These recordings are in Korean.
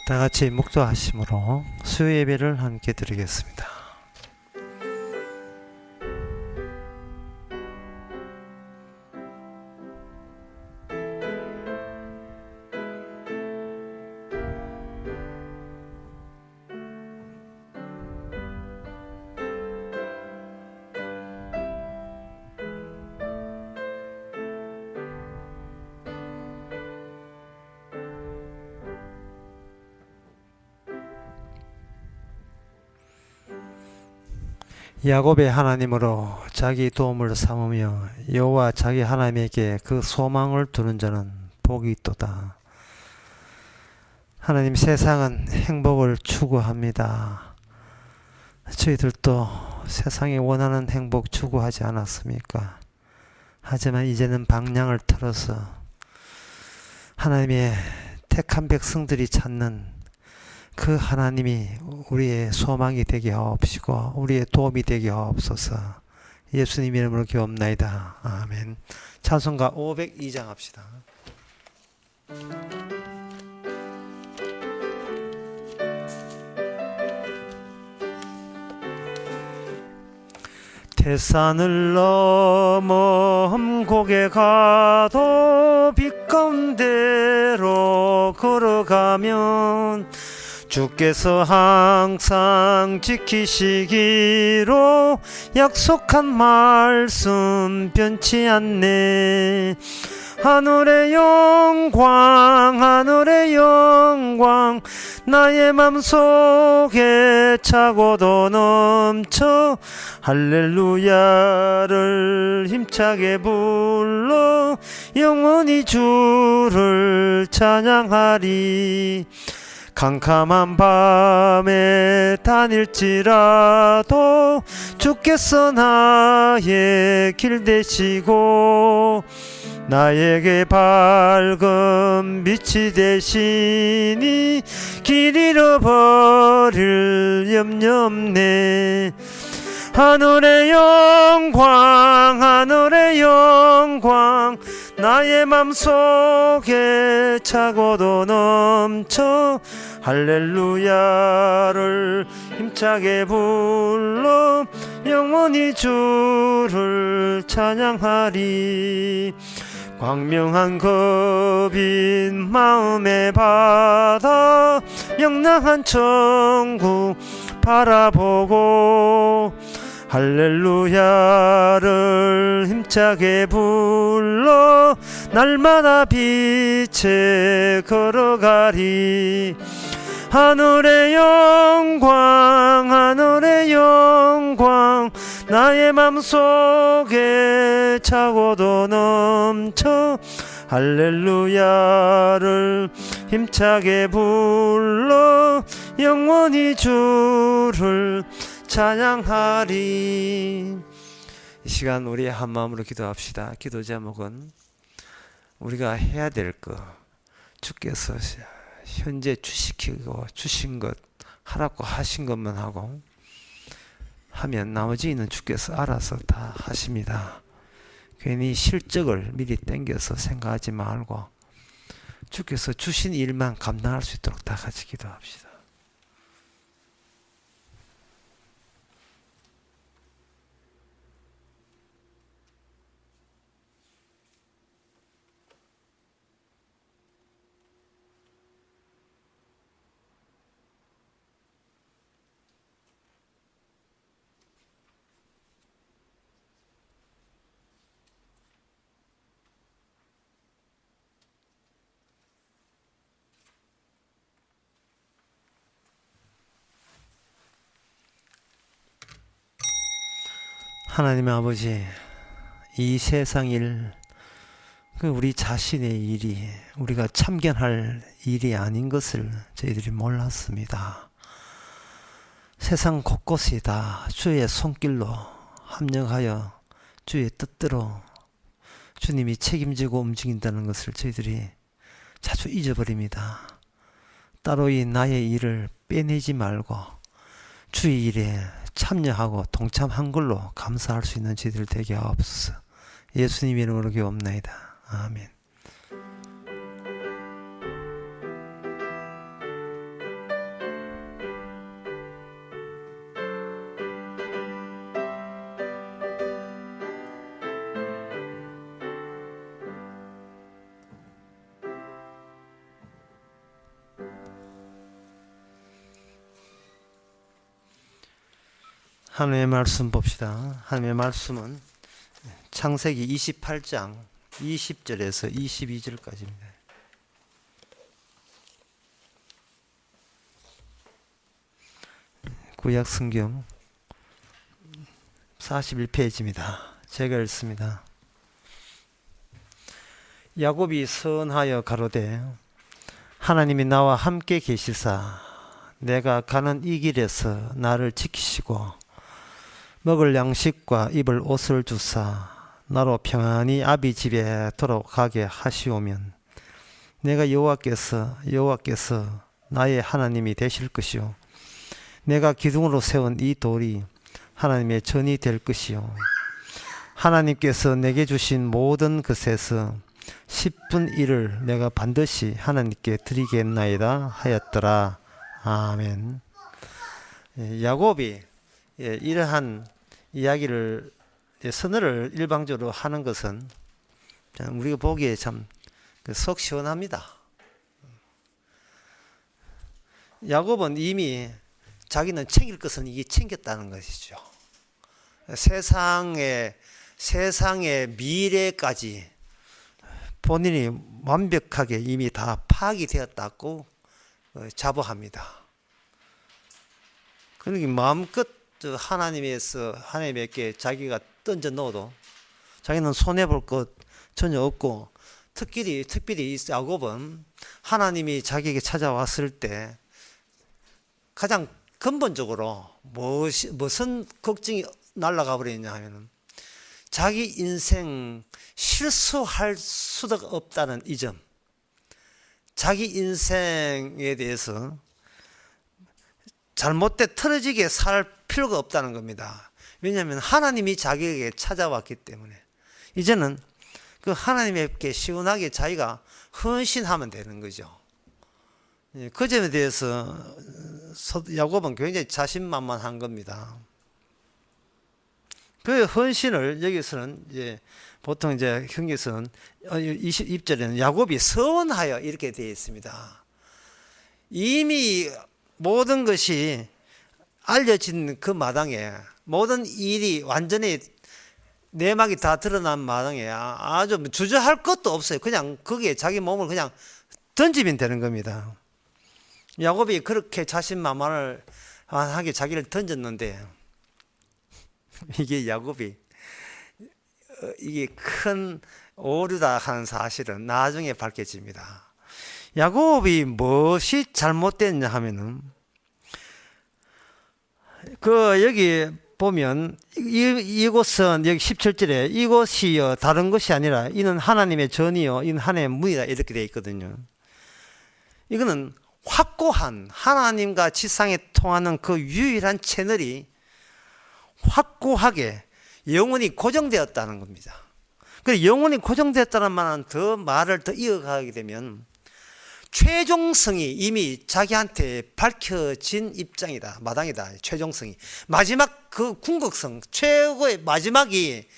다 같이 묵도하심으로 수요 예배를 함께 드리겠습니다. 야곱의 하나님으로 자기 도움을 삼으며 여호와 자기 하나님에게 그 소망을 두는 자는 복이 있도다. 하나님, 세상은 행복을 추구합니다. 저희들도 세상이 원하는 행복 추구하지 않았습니까? 하지만 이제는 방향을 틀어서 하나님의 택한 백성들이 찾는 그 하나님이 우리의 소망이 되게 하옵시고 우리의 도움이 되게 하옵소서. 예수님 이름으로 기도합나이다. 아멘. 찬송가 502장 합시다. 태산을 넘어 험곡에 가도 빛 가운데로 걸어가면 주께서 항상 지키시기로 약속한 말씀 변치 않네. 하늘의 영광 하늘의 영광 나의 맘속에 차고도 넘쳐 할렐루야를 힘차게 불러 영원히 주를 찬양하리. 캄캄한 밤에 다닐지라도 주께서 나의 길 되시고 나에게 밝은 빛이 되시니 길 잃어버릴 염려 없네. 하늘의 영광 하늘의 영광 나의 맘속에 차고도 넘쳐 할렐루야를 힘차게 불러 영원히 주를 찬양하리. 광명한 겁인 마음의 바다 명랑한 천국 바라보고 할렐루야를 힘차게 불러 날마다 빛에 걸어가리. 하늘의 영광 하늘의 영광 나의 맘속에 차고도 넘쳐 할렐루야를 힘차게 불러 영원히 주를 찬양하리. 이 시간 우리 한 마음으로 기도합시다. 기도 제목은 우리가 해야 될 것, 주께서 현재 주시키고 주신 것 하라고 하신 것만 하고 하면 나머지는 주께서 알아서 다 하십니다. 괜히 실적을 미리 땡겨서 생각하지 말고 주께서 주신 일만 감당할 수 있도록 다 같이 기도합시다. 하나님 아버지, 이 세상 일, 우리 자신의 일이 우리가 참견할 일이 아닌 것을 저희들이 몰랐습니다. 세상 곳곳이 다 주의 손길로 합력하여 주의 뜻대로 주님이 책임지고 움직인다는 것을 저희들이 자주 잊어버립니다. 따로 이 나의 일을 빼내지 말고 주의 일에 참여하고 동참한 걸로 감사할 수 있는 저희들 되게 하옵소서. 예수님 이름으로 기도합나이다. 아멘. 하나님의 말씀 봅시다. 하나님의 말씀은 창세기 28장 20절에서 22절까지입니다. 구약 성경 41페이지입니다. 제가 읽습니다. 야곱이 선하여 가로되 하나님이 나와 함께 계시사 내가 가는 이 길에서 나를 지키시고 먹을 양식과 입을 옷을 주사 나로 평안히 아비 집에 돌아가게 하시오면 내가 여호와께서 나의 하나님이 되실 것이요 내가 기둥으로 세운 이 돌이 하나님의 전이 될 것이요 하나님께서 내게 주신 모든 것에서 10분 1을 내가 반드시 하나님께 드리겠나이다 하였더라. 아멘. 야곱이 이러한 이야기를 선언을 일방적으로 하는 것은 우리가 보기에 참 속 시원합니다. 야곱은 이미 자기는 챙길 것은 이게 챙겼다는 것이죠. 세상의 미래까지 본인이 완벽하게 이미 다 파악이 되었다고 자부합니다. 그러니까 마음껏 하나님에게 자기가 던져 넣어도 자기는 손해볼 것 전혀 없고 특별히 야곱은 하나님이 자기에게 찾아왔을 때 가장 근본적으로 무슨 걱정이 날아가 버리냐 하면 자기 인생 실수할 수도 없다는 이 점, 자기 인생에 대해서 잘못돼 틀어지게 살 필요가 없다는 겁니다. 왜냐하면 하나님이 자기에게 찾아왔기 때문에 이제는 그 하나님께 시원하게 자기가 헌신하면 되는 거죠. 그 점에 대해서 야곱은 굉장히 자신만만한 겁니다. 그 헌신을 여기서는 보통 형에서는 20절에는 야곱이 서원하여 이렇게 되어 있습니다. 이미 모든 것이 알려진 그 마당에 모든 일이 완전히 내막이 다 드러난 마당에 아주 주저할 것도 없어요. 그냥 거기에 자기 몸을 그냥 던지면 되는 겁니다. 야곱이 그렇게 자신만만하게 자기를 던졌는데 야곱이 이게 큰 오류다 하는 사실은 나중에 밝혀집니다. 야곱이 무엇이 잘못됐냐 하면은 여기 보면 이곳은 여기 17절에 이곳이요 다른 것이 아니라 이는 하나님의 전이요 이는 하나님의 문이다 이렇게 되어 있거든요. 이거는 확고한 하나님과 지상에 통하는 그 유일한 채널이 확고하게 영원히 고정되었다는 겁니다. 그래서 영원히 고정되었다는 말은 말을 더 이어가게 되면 최종성이 이미 자기한테 밝혀진 입장이다. 마당이다. 최종성이. 마지막 그 궁극성, 최고의 마지막이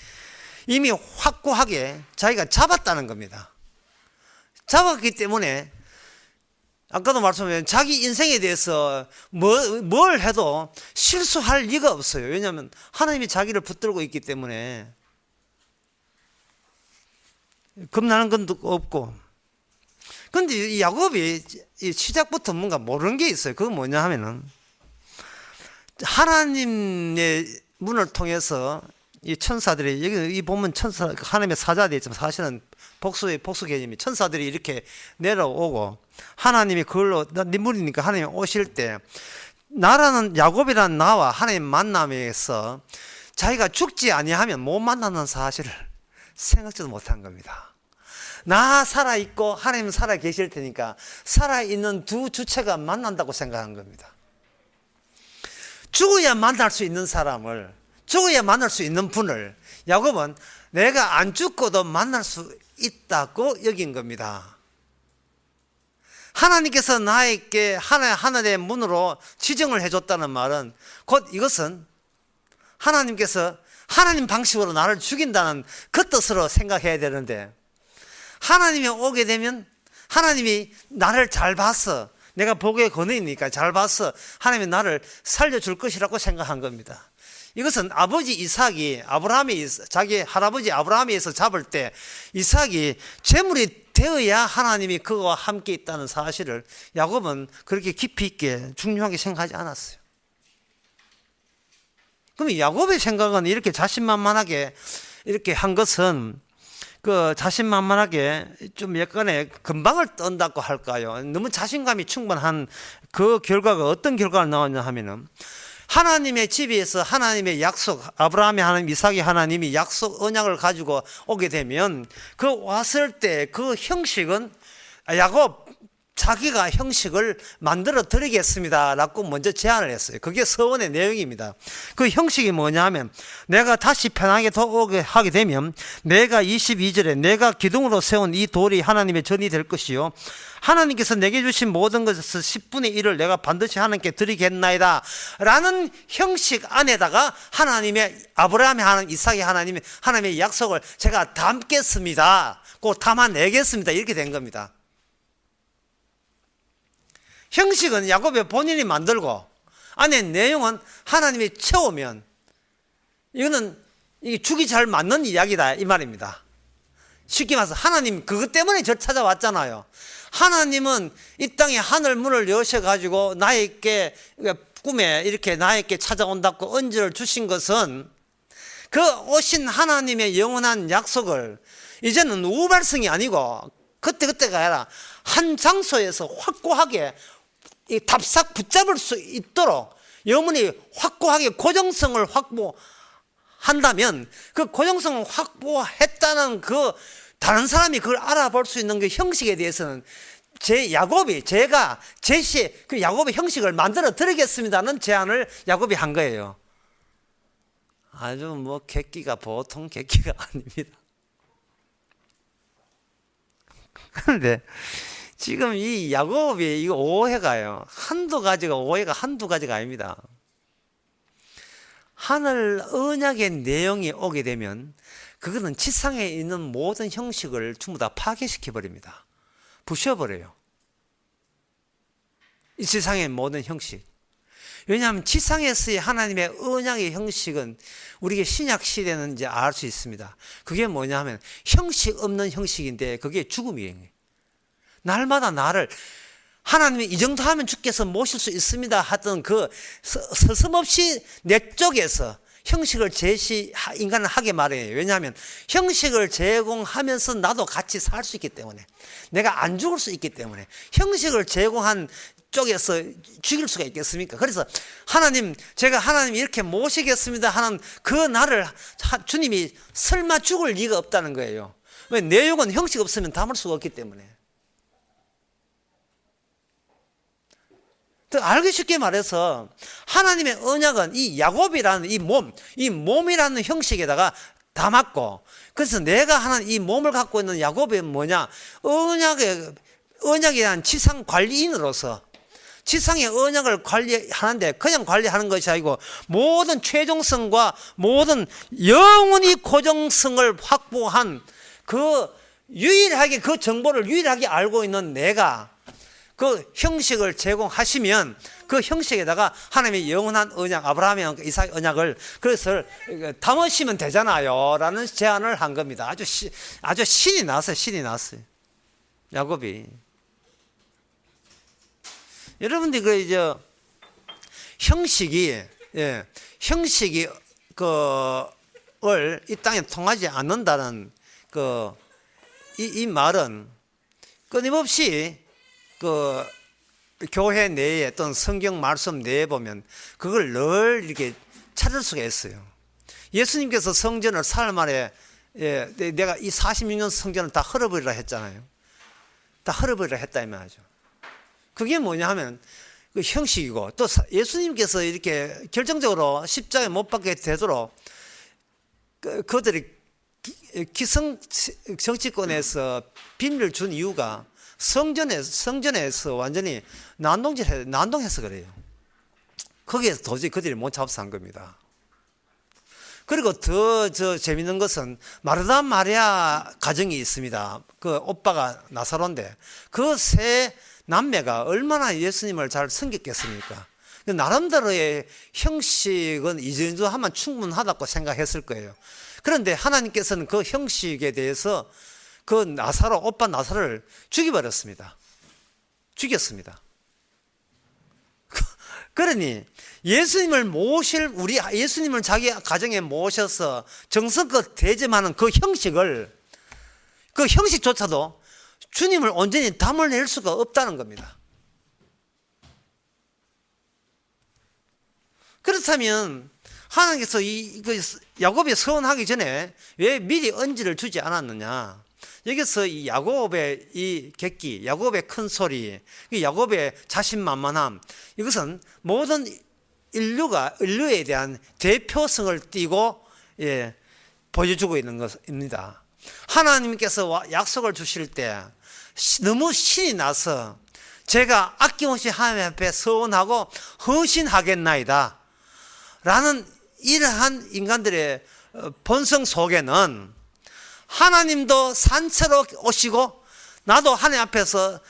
이미 확고하게 자기가 잡았다는 겁니다. 잡았기 때문에 아까도 말씀드린 자기 인생에 대해서 뭘 해도 실수할 리가 없어요. 왜냐하면 하나님이 자기를 붙들고 있기 때문에 겁나는 건 없고. 근데 이 야곱이 시작부터 뭔가 모르는 게 있어요. 그건 뭐냐 하면은 하나님의 문을 통해서 이 천사들이 여기 이 보면 하나님의 사자가 되어 있지만 사실은 복수 개념이 천사들이 이렇게 내려오고 하나님이 그걸로 네 물이니까 하나님이 오실 때 나라는 야곱이라는 나와 하나님 만남에서 자기가 죽지 아니하면 못 만나는 사실을 생각지도 못한 겁니다. 나 살아있고 하나님 살아 계실 테니까 살아있는 두 주체가 만난다고 생각한 겁니다. 죽어야 만날 수 있는 사람을, 죽어야 만날 수 있는 분을 야곱은 내가 안 죽고도 만날 수 있다고 여긴 겁니다. 하나님께서 나에게 하늘의 문으로 지정을 해줬다는 말은 곧 이것은 하나님께서 하나님 방식으로 나를 죽인다는 그 뜻으로 생각해야 되는데 하나님이 오게 되면 하나님이 나를 잘 봐서 내가 복의 근원이니까 잘 봐서 하나님이 나를 살려줄 것이라고 생각한 겁니다. 이것은 아버지 이삭이 자기 할아버지 아브라함에서 잡을 때 이삭이 재물이 되어야 하나님이 그와 함께 있다는 사실을 야곱은 그렇게 깊이 있게 중요하게 생각하지 않았어요. 그럼 야곱의 생각은 이렇게 자신만만하게 이렇게 한 것은 자신만만하게 좀 약간의 금방을 떤다고 할까요? 너무 자신감이 충만한 그 결과가 어떤 결과가 나왔냐 하면은 하나님의 집에서 하나님의 약속, 아브라함의 하나님, 이삭의 하나님이 약속 언약을 가지고 오게 되면 그 왔을 때 그 형식은 야곱 자기가 형식을 만들어 드리겠습니다 라고 먼저 제안을 했어요. 그게 서원의 내용입니다. 그 형식이 뭐냐 하면 내가 다시 편하게 오게 하게 되면 내가 22절에 내가 기둥으로 세운 이 돌이 하나님의 전이 될 것이요 하나님께서 내게 주신 모든 것에서 10분의 1을 내가 반드시 하나님께 드리겠나이다 라는 형식 안에다가 하나님의 아브라함의 하나님, 이삭의 하나님의 약속을 제가 담겠습니다. 꼭 담아내겠습니다. 이렇게 된 겁니다. 형식은 야곱이 본인이 만들고 안에 내용은 하나님이 채우면 이게 죽이 잘 맞는 이야기다 이 말입니다. 쉽게 말해서 하나님 그것 때문에 저 찾아왔잖아요. 하나님은 이 땅에 하늘 문을 여셔가지고 나에게 꿈에 이렇게 나에게 찾아온다고 언지를 주신 것은 그 오신 하나님의 영원한 약속을 이제는 우발성이 아니고 그때가 아니라 한 장소에서 확고하게 답싹 붙잡을 수 있도록 영원히 확고하게 고정성을 확보한다면 그 고정성을 확보했다는 그 다른 사람이 그걸 알아볼 수 있는 그 형식에 대해서는 제가 그 야곱의 형식을 만들어 드리겠습니다는 제안을 야곱이 한 거예요. 아주 객기가 보통 객기가 아닙니다. 그런데 지금 이 야곱이 이거 오해가요. 오해가 한두 가지가 아닙니다. 하늘 언약의 내용이 오게 되면 그거는 지상에 있는 모든 형식을 전부 다 파괴시켜 버립니다. 부셔버려요. 이 지상의 모든 형식. 왜냐하면 지상에서의 하나님의 언약의 형식은 우리가 신약 시대는 이제 알 수 있습니다. 그게 뭐냐 하면 형식 없는 형식인데 그게 죽음이에요. 날마다 나를 하나님이 이 정도 하면 주께서 모실 수 있습니다 하던 그 서슴없이 내 쪽에서 형식을 인간을 하게 마련해요. 왜냐하면 형식을 제공하면서 나도 같이 살 수 있기 때문에 내가 안 죽을 수 있기 때문에 형식을 제공한 쪽에서 죽일 수가 있겠습니까? 그래서 제가 하나님 이렇게 모시겠습니다 하는 그 날을 주님이 설마 죽을 리가 없다는 거예요. 왜? 내용은 형식 없으면 담을 수가 없기 때문에. 더 알기 쉽게 말해서 하나님의 언약은 이 야곱이라는 이 몸이라는 형식에다가 담았고, 그래서 내가 이 몸을 갖고 있는 야곱이 뭐냐? 언약에 대한 지상 관리인으로서 지상의 언약을 관리하는데 그냥 관리하는 것이 아니고 모든 최종성과 모든 영원히 고정성을 확보한 그 정보를 유일하게 알고 있는 내가 그 형식을 제공하시면 그 형식에다가 하나님의 영원한 언약, 아브라함의 이삭의 언약을 그래서 담으시면 되잖아요 라는 제안을 한 겁니다. 아주 신이 났어요. 야곱이. 여러분들이 형식이 이 땅에 통하지 않는다는 이 말은 끊임없이 교회 내에 또는 성경 말씀 내에 보면 그걸 늘 이렇게 찾을 수가 있어요. 예수님께서 성전을 사흘 만에 내가 이 46년 성전을 다 헐어버리라 했잖아요. 다 헐어버리라 했다 이 말이죠. 그게 뭐냐 하면 그 형식이고, 또 예수님께서 이렇게 결정적으로 십자가에 못 박게 되도록 그들이 기성 정치권에서 비밀을 준 이유가 성전에서 완전히 난동해서 그래요. 거기에서 도저히 그들이 못 잡아서 한 겁니다. 그리고 더 재밌는 것은 마르다 마리아 가정이 있습니다. 그 오빠가 나사로인데 그 세 남매가 얼마나 예수님을 잘 섬겼겠습니까? 나름대로의 형식은 이 정도 하면 충분하다고 생각했을 거예요. 그런데 하나님께서는 그 형식에 대해서 그 나사로, 오빠 나사로를 죽여버렸습니다. 죽였습니다. 그러니 우리 예수님을 자기 가정에 모셔서 정성껏 대접하는 그 형식조차도 주님을 온전히 담아낼 수가 없다는 겁니다. 그렇다면 하나님께서 야곱이 서원하기 전에 왜 미리 언지를 주지 않았느냐? 여기서 이 야곱의 이 객기, 야곱의 큰 소리, 야곱의 자신만만함, 이것은 모든 인류에 대한 대표성을 띠고 보여주고 있는 것입니다. 하나님께서 약속을 주실 때 너무 신이 나서 제가 아낌없이 하나님 앞에 서원하고 헌신하겠나이다 라는 이러한 인간들의 본성 속에는 하나님도 산채로 오시고 나도 하나님 앞에서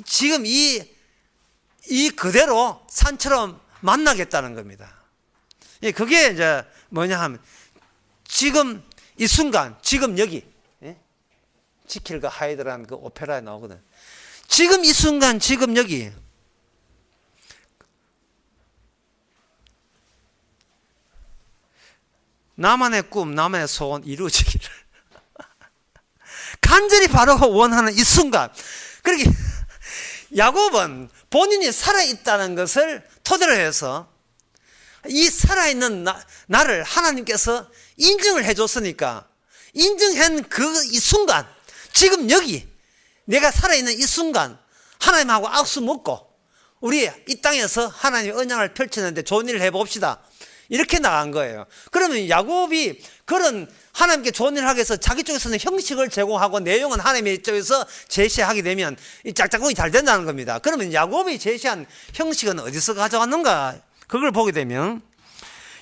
지금 이 그대로 산처럼 만나겠다는 겁니다. 그게 이제 뭐냐 하면 지금 이 순간, 지금 여기, 지킬과 하이드라는 그 오페라에 나오거든. 지금 이 순간, 지금 여기. 나만의 꿈, 나만의 소원 이루어지기를 간절히 바라고 원하는 이 순간. 그렇게 야곱은 본인이 살아있다는 것을 토대로 해서 이 살아있는 나를 하나님께서 인정을 해줬으니까 인정한 이 순간, 지금 여기 내가 살아있는 이 순간 하나님하고 악수 먹고 우리 이 땅에서 하나님의 언약을 펼치는데 좋은 일을 해봅시다. 이렇게 나간 거예요. 그러면 야곱이 그런 하나님께 좋은 일을 하기 위해서 자기 쪽에서는 형식을 제공하고 내용은 하나님의 쪽에서 제시하게 되면 이 짝짝꿍이 잘 된다는 겁니다. 그러면 야곱이 제시한 형식은 어디서 가져왔는가? 그걸 보게 되면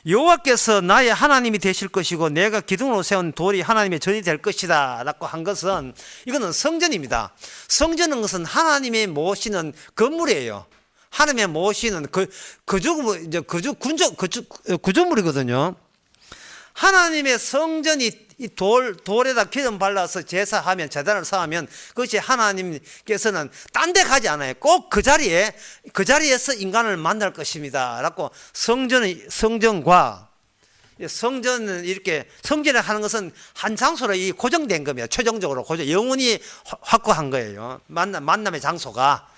여호와께서 나의 하나님이 되실 것이고 내가 기둥으로 세운 돌이 하나님의 전이 될 것이다 라고 한 것은 이거는 성전입니다. 성전은 것은 하나님의 모시는 건물이에요. 하나님의 모시는 구조물이거든요. 하나님의 성전이 이 돌에다 기름 발라서 제사하면, 재단을 쌓으면 그것이 하나님께서는 딴 데 가지 않아요. 꼭 그 자리에서 인간을 만날 것입니다 라고 성전과 성전은 이렇게 성전을 하는 것은 한 장소로 고정된 겁니다. 최종적으로 영원히 확고한 거예요. 만남의 장소가.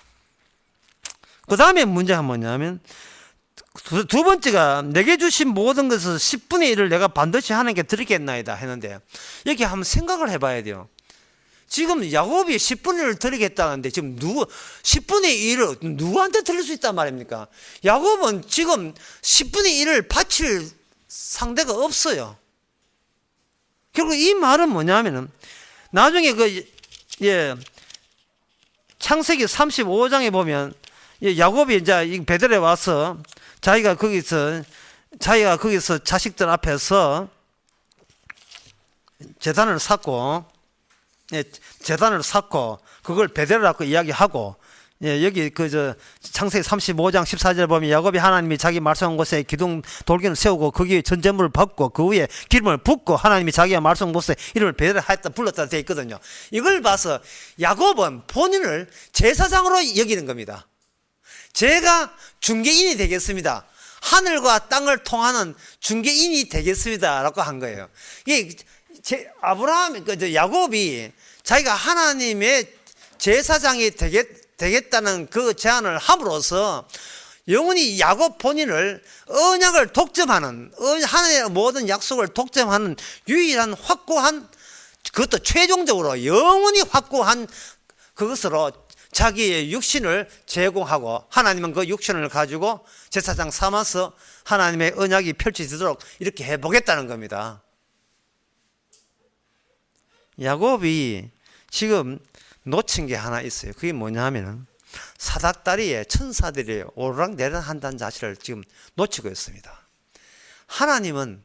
그 다음에 문제가 뭐냐면 두 번째가 내게 주신 모든 것을 10분의 1을 내가 반드시 하나님께 드리겠나이다 했는데 여기 한번 생각을 해봐야 돼요. 지금 야곱이 10분의 1을 드리겠다는데 지금 10분의 1을 누구한테 드릴 수 있단 말입니까? 야곱은 지금 10분의 1을 바칠 상대가 없어요. 결국 이 말은 뭐냐면은 나중에 창세기 35장에 보면 야곱이 이제 베델에 와서 자기가 거기서 자식들 앞에서 재단을 쌓고 그걸 베델이라고 이야기하고 여기 창세기 35장 14절 보면 야곱이 하나님이 자기 말씀한 곳에 돌기둥을 세우고 거기에 전제물을 밟고 그 위에 기름을 붓고 하나님이 자기가 말씀한 곳에 이름을 베델 하였다 불렀다 되어 있거든요. 이걸 봐서 야곱은 본인을 제사장으로 여기는 겁니다. 제가 중개인이 되겠습니다. 하늘과 땅을 통하는 중개인이 되겠습니다 라고 한 거예요. 이게 야곱이 자기가 하나님의 제사장이 되겠다는 그 제안을 함으로써 영원히 야곱 본인을 언약을 독점하는, 하나님의 모든 약속을 독점하는 유일한 확고한, 그것도 최종적으로 영원히 확고한 그것으로 자기의 육신을 제공하고 하나님은 그 육신을 가지고 제사장 삼아서 하나님의 언약이 펼쳐지도록 이렇게 해보겠다는 겁니다. 야곱이 지금 놓친 게 하나 있어요. 그게 뭐냐 하면은 사닥다리에 천사들이 오르락내리락 한다는 사실을 지금 놓치고 있습니다. 하나님은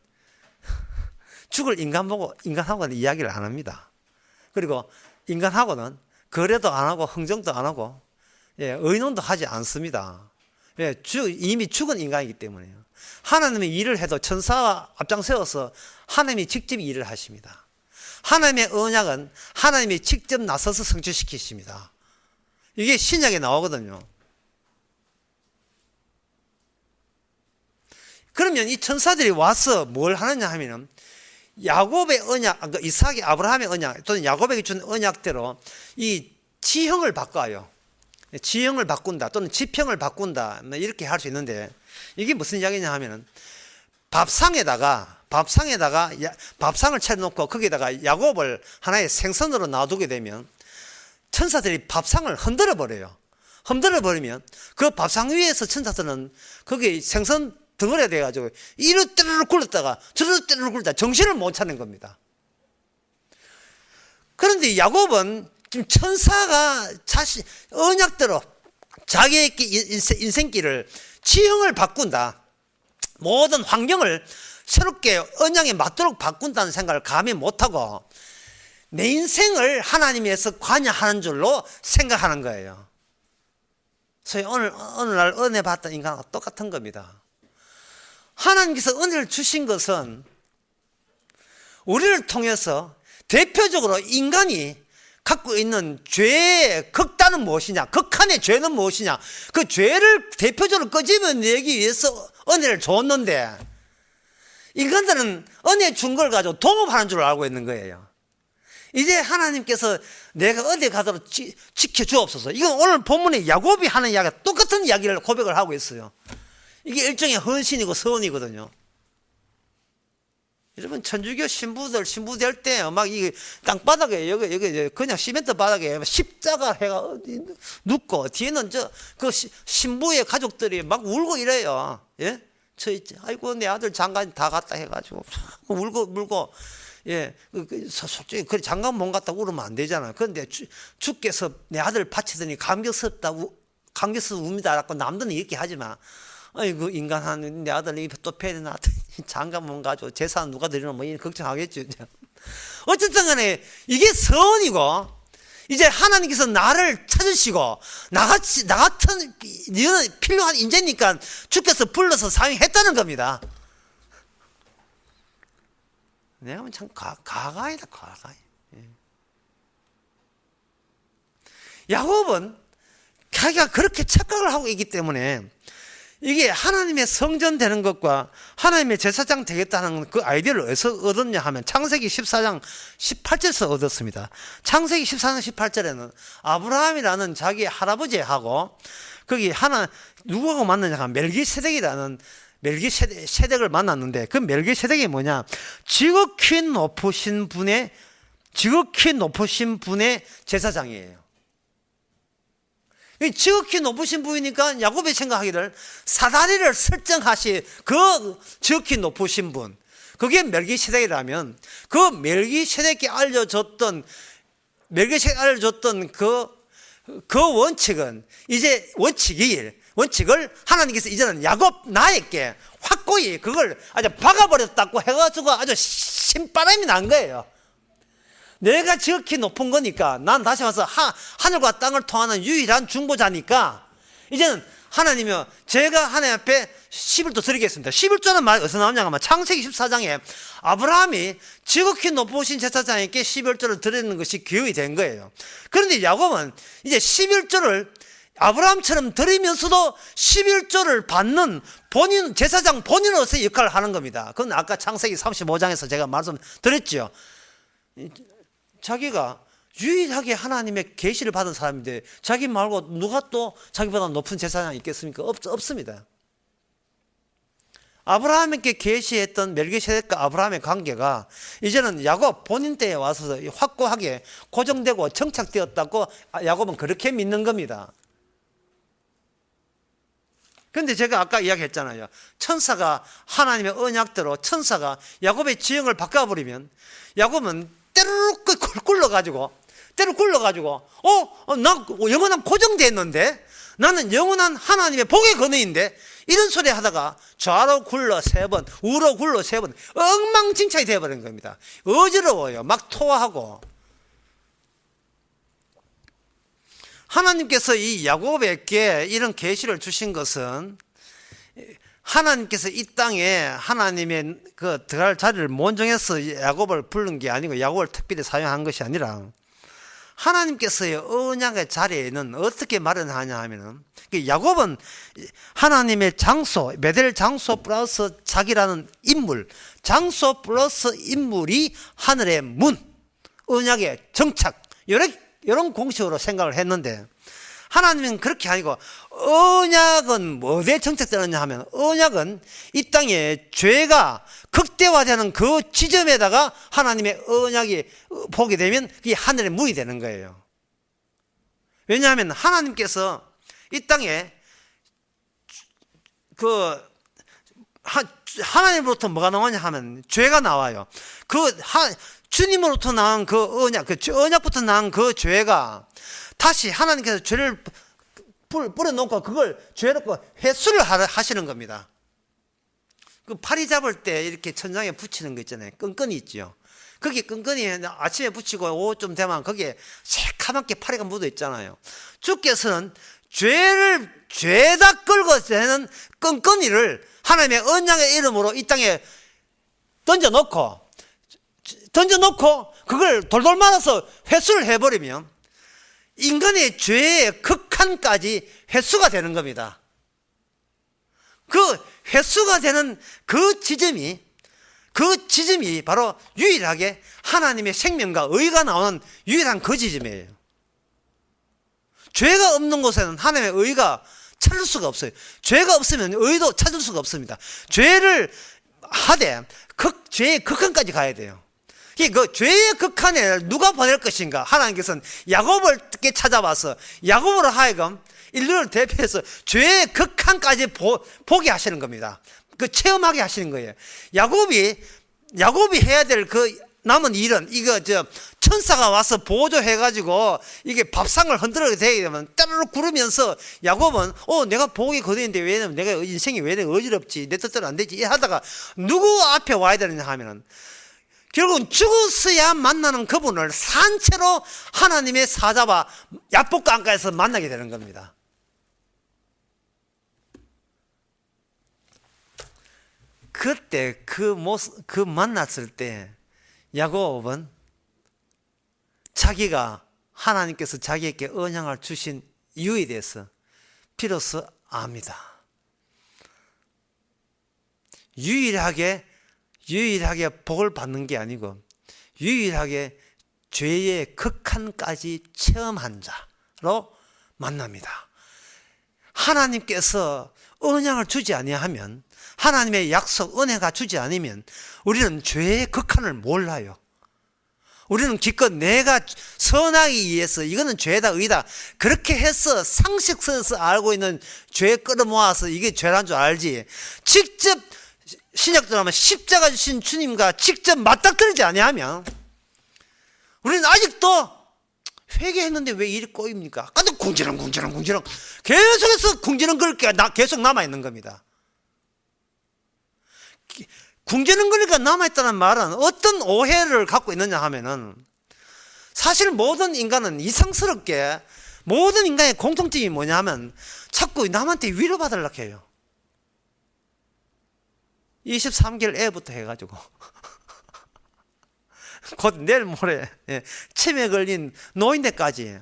죽을 인간하고는 이야기를 안 합니다. 그리고 인간하고는 거래도 안 하고 흥정도 안 하고 예, 의논도 하지 않습니다. 예, 이미 죽은 인간이기 때문에요. 하나님의 일을 해도 천사와 앞장세워서 하나님이 직접 일을 하십니다. 하나님의 언약은 하나님이 직접 나서서 성취시키십니다. 이게 신약에 나오거든요. 그러면 이 천사들이 와서 뭘 하느냐 하면은 야곱의 언약, 이삭이 아브라함의 언약, 또는 야곱에게 준 언약대로 이 지형을 바꿔요. 지형을 바꾼다, 또는 지평을 바꾼다, 이렇게 할 수 있는데, 이게 무슨 이야기냐 하면은 밥상에다가 밥상을 차려놓고 거기에다가 야곱을 하나의 생선으로 놔두게 되면 천사들이 밥상을 흔들어 버려요. 흔들어 버리면 그 밥상 위에서 천사들은 거기에 생선 덩어리가 돼가지고 이리 떼르르 굴렀다가 저리 떼르르 굴렀다가 정신을 못 차는 겁니다. 그런데 야곱은 지금 천사가 자신 언약대로 자기의 인생길을 지형을 바꾼다, 모든 환경을 새롭게 언약에 맞도록 바꾼다는 생각을 감히 못하고 내 인생을 하나님에서 관여하는 줄로 생각하는 거예요. 소위 어느 날 은혜 받던 인간과 똑같은 겁니다. 하나님께서 은혜를 주신 것은 우리를 통해서 대표적으로 인간이 갖고 있는 죄의 극단은 무엇이냐, 극한의 죄는 무엇이냐, 그 죄를 대표적으로 끄집어내기 위해서 은혜를 줬는데 인간들은 은혜 준 걸 가지고 동업하는 줄 알고 있는 거예요. 이제 하나님께서 내가 어디 가도록 지켜주옵소서. 이건 오늘 본문에 야곱이 하는 이야기가 똑같은 이야기를 고백을 하고 있어요. 이게 일종의 헌신이고 서원이거든요. 여러분, 천주교 신부들 신부 될 때 막 이 땅바닥에 여기 그냥 시멘트 바닥에 십자가 해가 눕고 뒤에는 그 신부의 가족들이 막 울고 이래요. 예? 아이고 내 아들 장가 다 갔다 해가지고 울고 예, 솔직히 그 장가 못 갔다 울으면 안 되잖아. 그런데 주께서 내 아들 바치더니 감격스럽서 웁니다라고 남들은 이렇게 하지 마. 아이고 인간 내 아들 또 패야 되나 장가 못 가지고 재산 누가 드리나 뭐 걱정하겠죠. 어쨌든 간에 이게 서원이고, 이제 하나님께서 나를 찾으시고 나 같은 너는 필요한 인재니까 주께서 불러서 사용했다는 겁니다. 내가 보면 참 가가이다, 가가이. 야곱은 자기가 그렇게 착각을 하고 있기 때문에 이게 하나님의 성전 되는 것과 하나님의 제사장 되겠다는 그 아이디어를 어디서 얻었냐 하면 창세기 14장 18절에서 얻었습니다. 창세기 14장 18절에는 아브라함이라는 자기 할아버지하고 거기 누구하고 만나냐 하면 멜기세덱이라는 멜기세덱을 만났는데, 그 멜기세덱이 뭐냐, 지극히 높으신 분의 제사장이에요. 지극히 높으신 분이니까 야곱이 생각하기를 사다리를 설정하시 그 지극히 높으신 분, 그게 멜기세덱이라면 그 멜기세덱이 알려줬던 그 원칙은 이제 원칙을 하나님께서 이제는 야곱 나에게 확고히 그걸 아주 박아버렸다고 해가지고 아주 신바람이 난 거예요. 내가 지극히 높은 거니까, 난 다시 말해서 하늘과 땅을 통하는 유일한 중보자니까 이제는 하나님이요, 제가 하나님 앞에 11조 드리겠습니다. 11조는 말 어디서 나오냐 하면 창세기 14장에 아브라함이 지극히 높으신 제사장에게 11조를 드리는 것이 규율이 된 거예요. 그런데 야곱은 이제 11조를 아브라함처럼 드리면서도 11조를 받는 제사장 본인으로서의 역할을 하는 겁니다. 그건 아까 창세기 35장에서 제가 말씀드렸죠. 자기가 유일하게 하나님의 계시를 받은 사람인데 자기 말고 누가 또 자기보다 높은 제사장이 있겠습니까? 없습니다. 아브라함에게 계시했던 멜기세덱과 아브라함의 관계가 이제는 야곱 본인 때에 와서 확고하게 고정되고 정착되었다고 야곱은 그렇게 믿는 겁니다. 그런데 제가 아까 이야기했잖아요. 천사가 하나님의 언약대로 천사가 야곱의 지형을 바꿔버리면 야곱은 때르륵 굴러가지고 나 영원한 고정됐는데, 나는 영원한 하나님의 복의 근원인데, 이런 소리 하다가 좌로 굴러 3번, 우로 굴러 3번, 엉망진창이 되어버린 겁니다. 어지러워요. 막 토하고. 하나님께서 이 야곱에게 이런 계시를 주신 것은 하나님께서 이 땅에 하나님의 그 들어갈 자리를 못 정해서 야곱을 부른 게 아니고 야곱을 특별히 사용한 것이 아니라 하나님께서의 언약의 자리에는 어떻게 마련하냐 하면은 야곱은 하나님의 장소, 베델 장소 플러스 자기라는 인물, 장소 플러스 인물이 하늘의 문, 언약의 정착, 이런 공식으로 생각을 했는데 하나님은 그렇게 아니고 언약은 어디에 정착되느냐 하면 언약은 이 땅에 죄가 극대화되는 그 지점에다가 하나님의 언약이 보게 되면 그게 하늘의 문이 되는 거예요. 왜냐하면 하나님께서 이 땅에 하나님으로부터 뭐가 나오냐 하면 죄가 나와요. 주님으로부터 나온 그 언약부터 나온 그 죄가 다시 하나님께서 죄를 뿌려놓고 그걸 죄로 회수를 하시는 겁니다. 그 파리 잡을 때 이렇게 천장에 붙이는 거 있잖아요. 끈끈이 있죠. 거기 끈끈이 아침에 붙이고 오후쯤 되면 거기에 새카맣게 파리가 묻어 있잖아요. 주께서는 죄다 끌고 되는 끈끈이를 하나님의 언약의 이름으로 이 땅에 던져놓고 그걸 돌돌 말아서 회수를 해버리면 인간의 죄의 극한까지 회수가 되는 겁니다. 그 회수가 되는 그 지점이 바로 유일하게 하나님의 생명과 의가 나오는 유일한 그 지점이에요. 죄가 없는 곳에는 하나님의 의가 찾을 수가 없어요. 죄가 없으면 의도 찾을 수가 없습니다. 죄를 하되 죄의 극한까지 가야 돼요. 그 죄의 극한에 누가 보낼 것인가? 하나님께서는 야곱을 찾아와서 야곱으로 하여금 인류를 대표해서 죄의 극한까지 보게 하시는 겁니다. 그 체험하게 하시는 거예요. 야곱이 해야 될 그 남은 일은 천사가 와서 보조해가지고 이게 밥상을 흔들어야 되게 되면 따르륵 구르면서 야곱은 내가 보기 거대인데 왜냐면 내가 인생이 왜 내가 어지럽지 내 뜻대로 안 되지 하다가 누구 앞에 와야 되느냐 하면은 결국은 죽었어야 만나는 그분을 산채로 하나님의 사자와 야복강 안가에서 만나게 되는 겁니다. 그때 그 만났을 때 야곱은 자기가 하나님께서 자기에게 언약을 주신 이유에 대해서 비로소 압니다. 유일하게 복을 받는 게 아니고 유일하게 죄의 극한까지 체험한 자로 만납니다. 하나님께서 언약을 주지 아니하면 하나님의 약속 은혜가 주지 않으면 우리는 죄의 극한을 몰라요. 우리는 기껏 내가 선하기 위해서 이거는 죄다 의다 그렇게 해서 상식선에서 알고 있는 죄 끌어모아서 이게 죄란 줄 알지 직접 신약도 하면 십자가 주신 주님과 직접 맞닥뜨리지 아니하면 우리는 아직도 회개했는데 왜 이리 꼬입니까? 아까도 궁지렁 계속해서 궁지렁거릴 게 계속 남아있는 겁니다. 궁지렁거리가 남아있다는 말은 어떤 오해를 갖고 있느냐 하면은 사실 모든 인간은 이상스럽게 모든 인간의 공통점이 뭐냐 하면 자꾸 남한테 위로받으려고 해요. 23개월 애부터 해가지고 곧 내일 모레 치매 걸린 노인네까지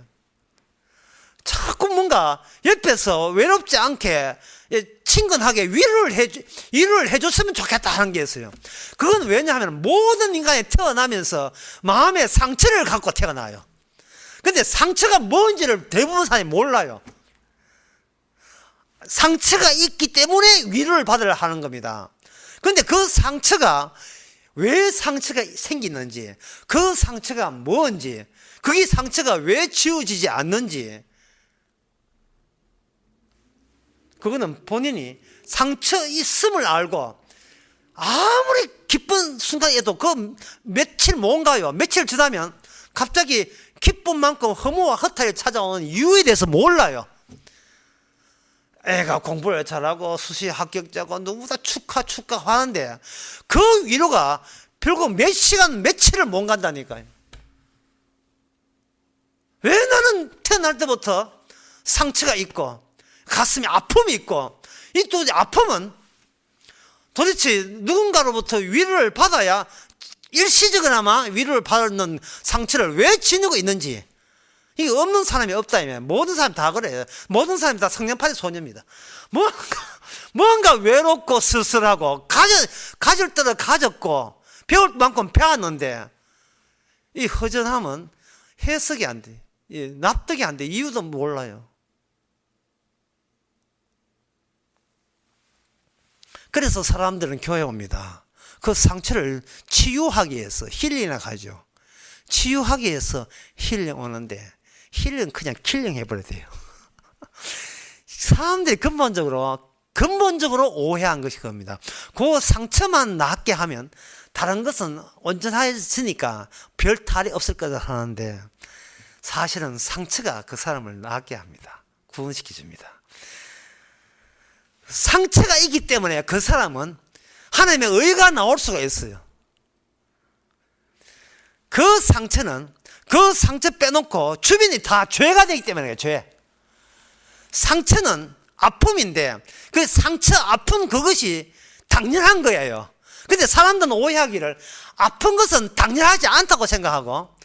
자꾸 뭔가 옆에서 외롭지 않게 친근하게 위로를 해줬으면 좋겠다 하는 게 있어요. 그건 왜냐하면 모든 인간이 태어나면서 마음의 상처를 갖고 태어나요. 근데 상처가 뭔지를 대부분 사람이 몰라요. 상처가 있기 때문에 위로를 받으려 하는 겁니다. 근데 그 상처가 왜 상처가 생기는지, 그 상처가 뭔지, 그게 상처가 왜 지워지지 않는지, 그거는 본인이 상처 있음을 알고 아무리 기쁜 순간에도 그 며칠 뭔가요? 며칠 지나면 갑자기 기쁨만큼 허무와 허탈이 찾아오는 이유에 대해서 몰라요. 애가 공부를 잘하고 수시 합격자고 누구보다 축하 하는데 그 위로가 결국 몇 시간 며칠을 못 간다니까요. 왜 나는 태어날 때부터 상처가 있고 가슴에 아픔이 있고, 이 또 아픔은 도대체 누군가로부터 위로를 받아야 일시적이나마 위로를 받는 상처를 왜 지니고 있는지, 이게 없는 사람이 없다면, 모든 사람이 다 그래요. 모든 사람이 다 성냥팔이 소녀입니다. 뭔가 외롭고 쓸쓸하고, 가질 때를 가졌고 배울 만큼 배웠는데, 이 허전함은 해석이 안 돼, 납득이 안 돼. 이유도 몰라요. 그래서 사람들은 교회 옵니다. 그 상처를 치유하기 위해서 힐링을 가죠. 치유하기 위해서 힐링 오는데, 힐링 그냥 킬링 해버려야 돼요. 사람들이 근본적으로 오해한 것이 겁니다. 그 상처만 낫게 하면 다른 것은 온전해지니까 별 탈이 없을 거다 하는데, 사실은 상처가 그 사람을 낫게 합니다. 구원시켜 줍니다. 상처가 있기 때문에 그 사람은 하나님의 의가 나올 수가 있어요. 그 상처는, 그 상처 빼놓고 주변이 다 죄가 되기 때문에, 죄. 상처는 아픔인데, 그 상처, 아픈 그것이 당연한 거예요. 근데 사람들은 오해하기를 아픈 것은 당연하지 않다고 생각하고,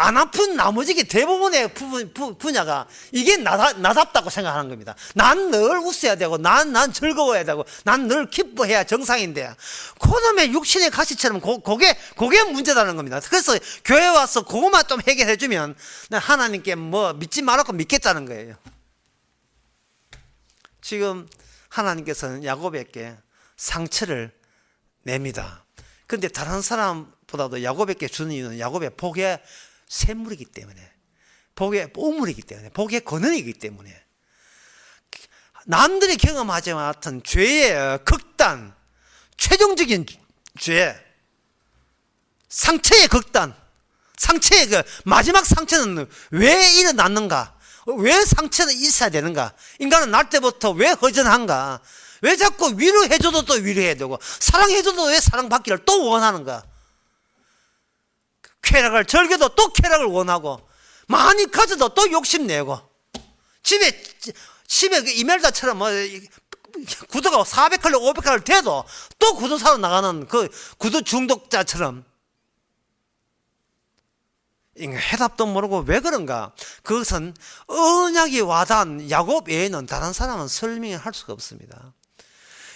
안 아픈 나머지 대부분의 분야가 이게 나답다고 생각하는 겁니다. 난 늘 웃어야 되고, 난 즐거워야 되고, 난 늘 기뻐해야 정상인데, 그놈의 육신의 가시처럼 그게 문제라는 겁니다. 그래서 교회 와서 그것만 좀 해결해 주면 하나님께 뭐 믿지 말았고 믿겠다는 거예요. 지금 하나님께서는 야곱에게 상처를 냅니다. 그런데 다른 사람보다도 야곱에게 주는 이유는 야곱의 복의 샘물이기 때문에, 복의 우물이기 때문에, 복의 근원이기 때문에, 남들이 경험하지 못한 죄의 극단, 최종적인 죄, 상처의 극단, 상처의 그 마지막 상처는 왜 일어났는가? 왜 상처는 있어야 되는가? 인간은 날 때부터 왜 허전한가? 왜 자꾸 위로해줘도 또 위로해야 되고, 사랑해줘도 왜 사랑받기를 또 원하는가? 쾌락을 즐겨도 또 쾌락을 원하고, 많이 가져도 또 욕심내고, 집에 그 이멜다처럼 뭐 구두가 400칼로 500칼로 돼도 또 구두 사러 나가는 그 구두 중독자처럼 해답도 모르고 왜 그런가? 그것은 언약이 와닿은 야곱 외에는 다른 사람은 설명할 수가 없습니다.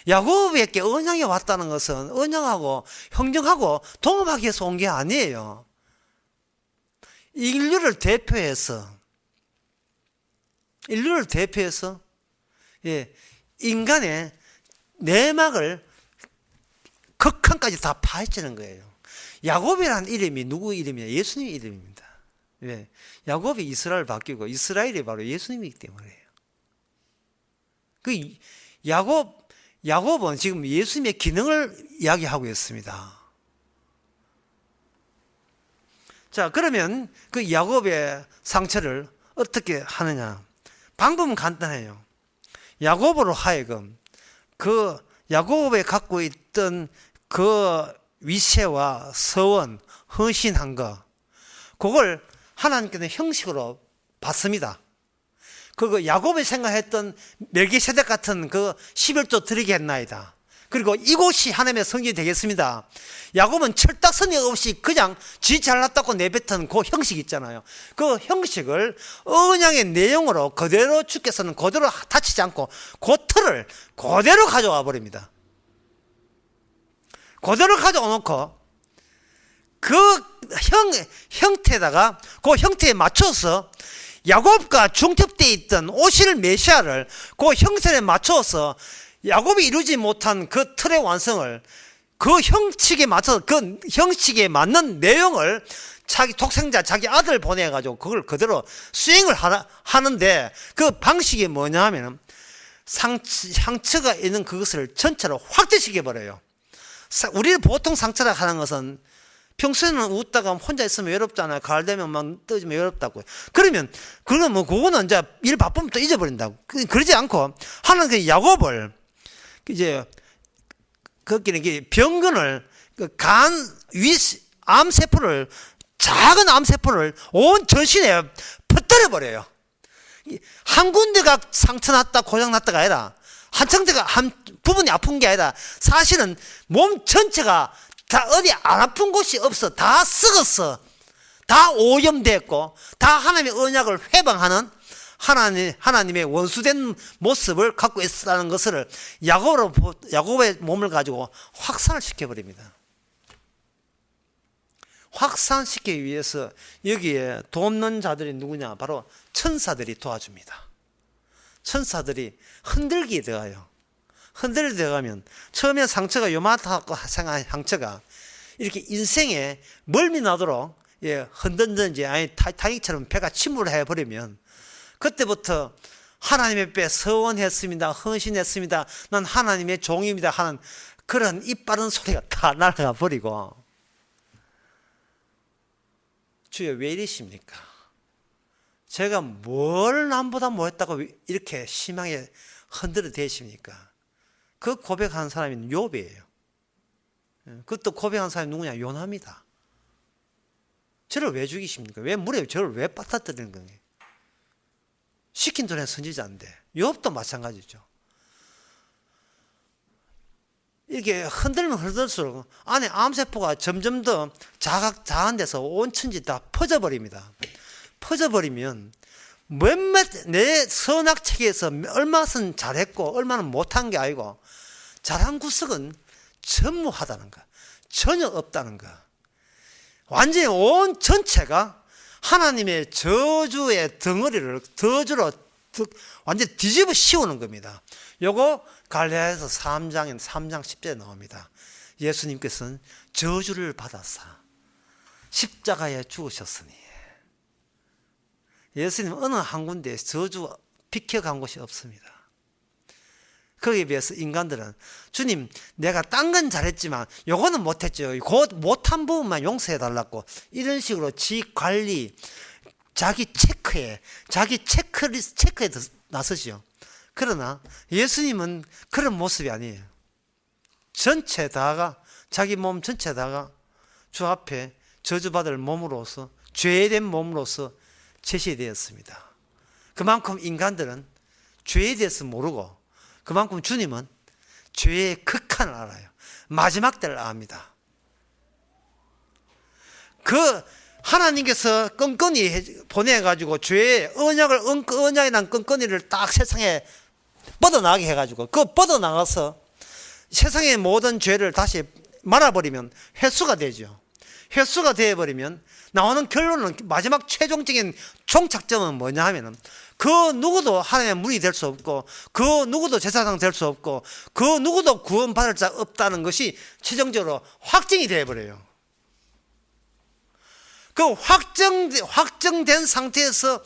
야곱에게 언약이 왔다는 것은 언약하고 형정하고 동업하기 위해서 온 게 아니에요. 인류를 대표해서 인간의 내막을 극한까지 다 파헤치는 거예요. 야곱이라는 이름이 누구 이름이냐? 예수님 이름입니다. 왜? 야곱이 이스라엘 바뀌고 이스라엘이 바로 예수님이기 때문에요. 그 야곱은 지금 예수님의 기능을 이야기하고 있습니다. 자, 그러면 그 야곱의 상처를 어떻게 하느냐? 방법은 간단해요. 야곱으로 하여금 그 야곱에 갖고 있던 그 위세와 서원, 헌신한 거, 그걸 하나님께서 형식으로 받습니다. 그 야곱이 생각했던 멜기세덱 같은 그 11조 드리게 했나이다. 그리고 이곳이 하나님의 성전이 되겠습니다. 야곱은 철딱서니 없이 그냥 지 잘났다고 내뱉은 그 형식 있잖아요. 그 형식을 언약의 내용으로 그대로 주께서는 그대로 다치지 않고 그 틀을 그대로 가져와 버립니다. 그대로 가져와 놓고 그 형태에다가 그 형태에 맞춰서 야곱과 중첩되어 있던 오실 메시아를 그 형태에 맞춰서 야곱이 이루지 못한 그 틀의 완성을 그 형식에 맞춰서 그 형식에 맞는 내용을 자기 독생자 자기 아들 보내가지고 그걸 그대로 수행을 하는데, 그 방식이 뭐냐 하면 상처가 있는 그것을 전체로 확대시켜버려요. 우리 보통 상처라 하는 것은 평소에는 웃다가 혼자 있으면 외롭잖아요. 가을 되면 막 떠지면 외롭다고. 그러면 뭐 그거는 이제 일 바쁘면 또 잊어버린다고. 그러지 않고 하는 그 야곱을 이제 거기는 병근을 암세포를 작은 암세포를 온 전신에 퍼뜨려 버려요. 한 군데가 상처 났다 고장 났다가 아니라 한 부분이 아픈 게 아니라 사실은 몸 전체가 다 어디 안 아픈 곳이 없어. 다 썩었어. 다 오염됐고 다 하나님의 언약을 회방하는 하나님의 원수된 모습을 갖고 있다는 것을 야곱의 몸을 가지고 확산을 시켜버립니다. 확산시키기 위해서 여기에 돕는 자들이 누구냐? 바로 천사들이 도와줍니다. 천사들이 흔들기에 들어가요. 흔들기 들어가면 처음에 상처가 요만하고 생각한 상처가 이렇게 인생에 멀미 나도록 흔든든지 아니 타이타닉처럼 배가 침몰해 버리면 그때부터 하나님의 배 서원했습니다. 헌신했습니다. 난 하나님의 종입니다 하는 그런 이빠른 소리가 다 날아가 버리고 주여 왜 이러십니까? 제가 뭘 남보다 못했다고 이렇게 심하게 흔들어 대십니까? 그 고백하는 사람이 욥이에요. 그것도 고백하는 사람이 누구냐? 요나입니다. 저를 왜 죽이십니까? 왜 물에 저를 왜 빠뜨리는 거예요? 시킨 돈에 선지자인데 욥도 마찬가지죠. 이렇게 흔들면 흔들수록 안에 암세포가 점점 더 자한 데서 온 천지 다 퍼져버립니다. 퍼져버리면 내 선악책에서 얼마는 잘했고 얼마는 못한 게 아니고 잘한 구석은 전무하다는 거, 전혀 없다는 거. 완전히 온 전체가 하나님의 저주의 덩어리를 저주로 완전히 뒤집어 씌우는 겁니다. 요거 갈라디아서 3장 10절에 나옵니다. 예수님께서는 저주를 받아사 십자가에 죽으셨으니 예수님 어느 한 군데 저주 비켜간 곳이 없습니다. 거기에 비해서 인간들은 주님 내가 딴 건 잘했지만 요거는 못했죠. 못한 부분만 용서해달라고 이런 식으로 지 관리 자기 체크에 나서시오. 그러나 예수님은 그런 모습이 아니에요. 전체 다가 자기 몸 전체 다가 주 앞에 저주받을 몸으로서 죄된 몸으로서 제시되었습니다. 그만큼 인간들은 죄에 대해서 모르고 그만큼 주님은 죄의 극한을 알아요. 마지막 때를 압니다. 그 하나님께서 끈끈이 보내가지고 죄의 언약에 난 끈끈이를 딱 세상에 뻗어나가게 해가지고 그 뻗어나가서 세상의 모든 죄를 다시 말아버리면 회수가 되죠. 회수가 되어버리면 나오는 결론은 마지막 최종적인 종착점은 뭐냐 하면은 그 누구도 하나님의 문이 될 수 없고 그 누구도 제사장 될 수 없고 그 누구도 구원받을 자 없다는 것이 최종적으로 확정이 되어버려요. 그 확정된 상태에서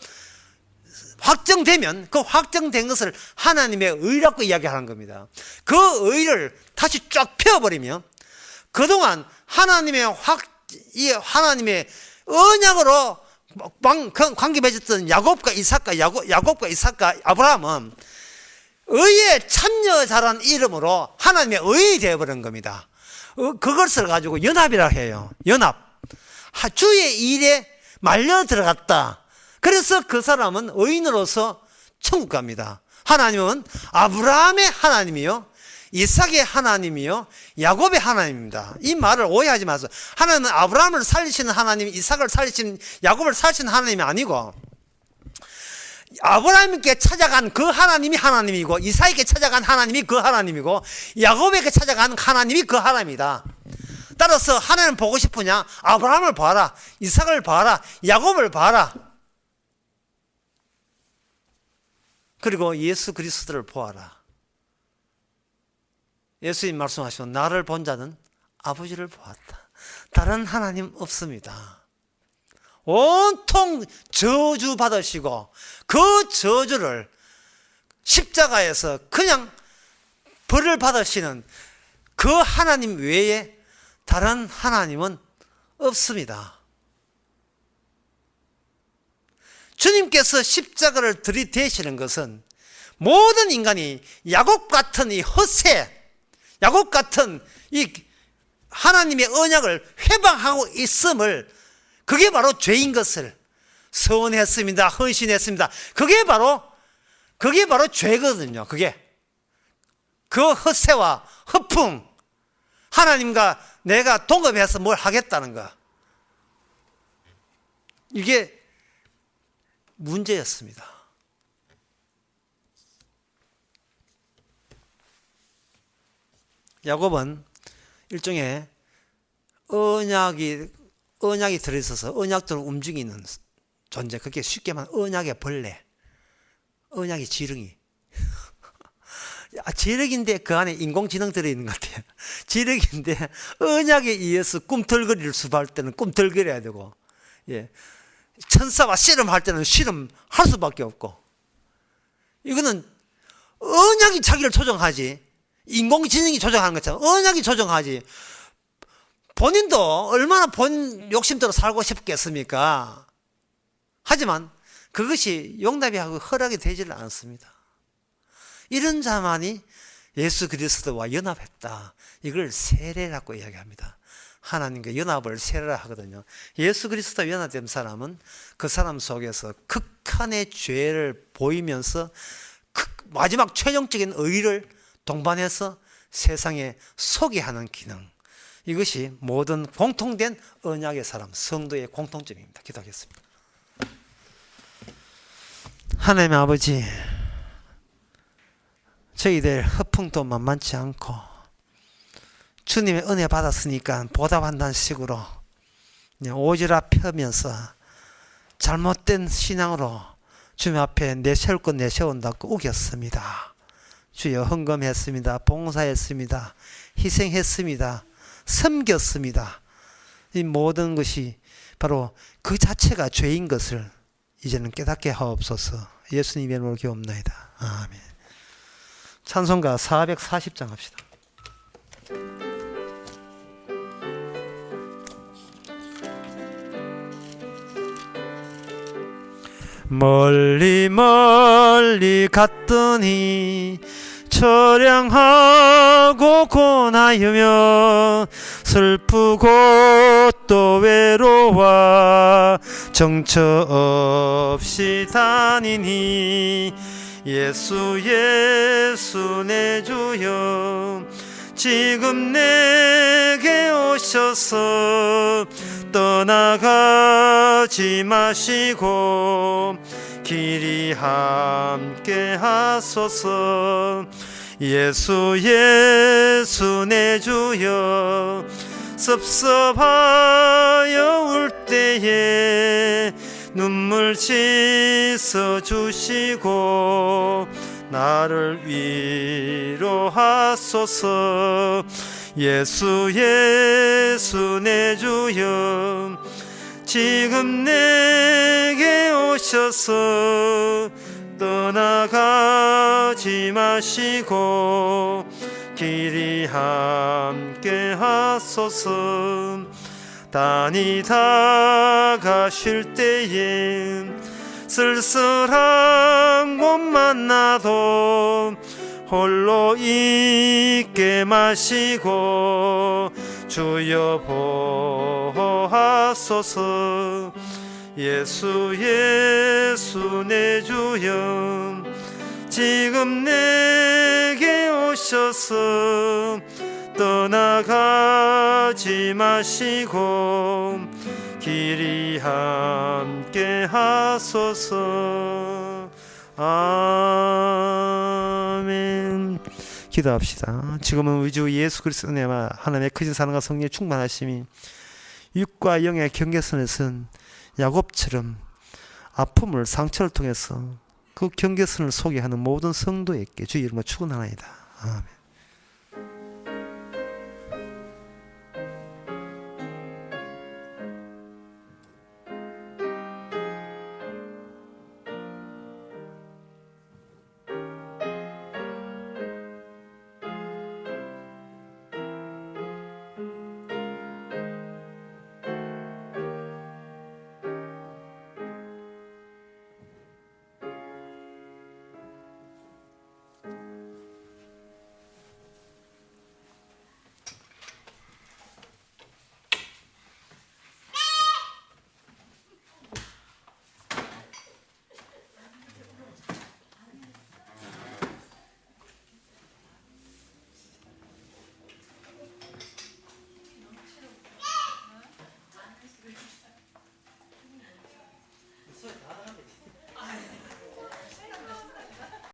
확정되면 그 확정된 것을 하나님의 의라고 이야기하는 겁니다. 그 의를 다시 쫙 펴버리면 그동안 하나님의 언약으로 관계 맺었던 야곱과 이삭과 아브라함은 의의 참여자라는 이름으로 하나님의 의이 되어버린 겁니다. 그것을 가지고 연합이라 해요. 연합. 주의 일에 말려 들어갔다. 그래서 그 사람은 의인으로서 천국 갑니다. 하나님은 아브라함의 하나님이요 이삭의 하나님이요 야곱의 하나님입니다. 이 말을 오해하지 마세요. 하나님은 아브라함을 살리시는 하나님, 이삭을 살리시는, 야곱을 살리시는 하나님이 아니고 아브라함께 찾아간 그 하나님이 하나님이고 이삭에게 찾아간 하나님이 그 하나님이고 야곱에게 찾아간 하나님이 그 하나님이다. 따라서 하나님 보고 싶으냐? 아브라함을 봐라, 이삭을 봐라, 야곱을 봐라. 그리고 예수 그리스도를 보아라. 예수님 말씀하시고 나를 본 자는 아버지를 보았다. 다른 하나님 없습니다. 온통 저주 받으시고 그 저주를 십자가에서 그냥 벌을 받으시는 그 하나님 외에 다른 하나님은 없습니다. 주님께서 십자가를 들이대시는 것은 모든 인간이 야곱 같은 이 허세, 야곱 같은 이 하나님의 언약을 회방하고 있음을, 그게 바로 죄인 것을 서원했습니다. 헌신했습니다. 그게 바로 죄거든요. 그 헛새와 허풍, 하나님과 내가 동업해서 뭘 하겠다는 거, 이게 문제였습니다. 야곱은 일종의 언약이 들어있어서 언약대로 움직이는 존재, 그게 쉽게 말하면 언약의 벌레, 언약의 지렁이. 지렁인데 그 안에 인공지능 들어있는 것 같아요. 지렁인데 언약에 의해서 꿈틀거릴 수밖에 때는 꿈틀거려야 되고, 천사와 씨름할 때는 씨름할 수밖에 없고, 이거는 언약이 자기를 조정하지, 인공지능이 조정하는 것처럼 언약이 조정하지, 본인도 얼마나 본 욕심대로 살고 싶겠습니까? 하지만 그것이 용납하고 허락이 되지를 않습니다. 이런 자만이 예수 그리스도와 연합했다. 이걸 세례라고 이야기합니다. 하나님과 연합을 세례라 하거든요. 예수 그리스도와 연합된 사람은 그 사람 속에서 극한의 죄를 보이면서 마지막 최종적인 의를 동반해서 세상에 소개하는 기능, 이것이 모든 공통된 언약의 사람, 성도의 공통점입니다. 기도하겠습니다. 하나님의 아버지, 저희들 허풍도 만만치 않고 주님의 은혜 받았으니까 보답한다는 식으로 오지랖 펴면서 잘못된 신앙으로 주님 앞에 내세울 것 내세운다고 우겼습니다. 주여, 헌금했습니다. 봉사했습니다. 희생했습니다. 섬겼습니다. 이 모든 것이 바로 그 자체가 죄인 것을 이제는 깨닫게 하옵소서. 예수님 이름으로 기도합나이다. 아멘. 찬송가 440장 합시다. 멀리 멀리 갔더니 처량하고 고나이며 슬프고 또 외로워 정처 없이 다니니 예수 예수 내 주여 지금 내게 오셔서 떠나가지 마시고 길이 함께 하소서. 예수 예수 내 주여 섭섭하여 울 때에 눈물 씻어 주시고 나를 위로하소서. 예수 예수 내 주여 지금 내게 오셔서 떠나가지 마시고 길이 함께 하소서. 다니다가 쉴 때에 쓸쓸한 곳 만나도 홀로 있게 마시고 주여 보호하소서. 예수 예수 내 주여 지금 내게 오셔서 떠나가지 마시고 길이 함께 하소서. 아멘. 기도합시다. 지금은 우리 주 예수 그리스도의 은혜와 하나님의 크신 사랑과 성령의 충만하심이 육과 영의 경계선에 선 야곱처럼 아픔을 상처를 통해서 그 경계선을 소개하는 모든 성도에게 주 이름으로 축원하나이다. 아멘.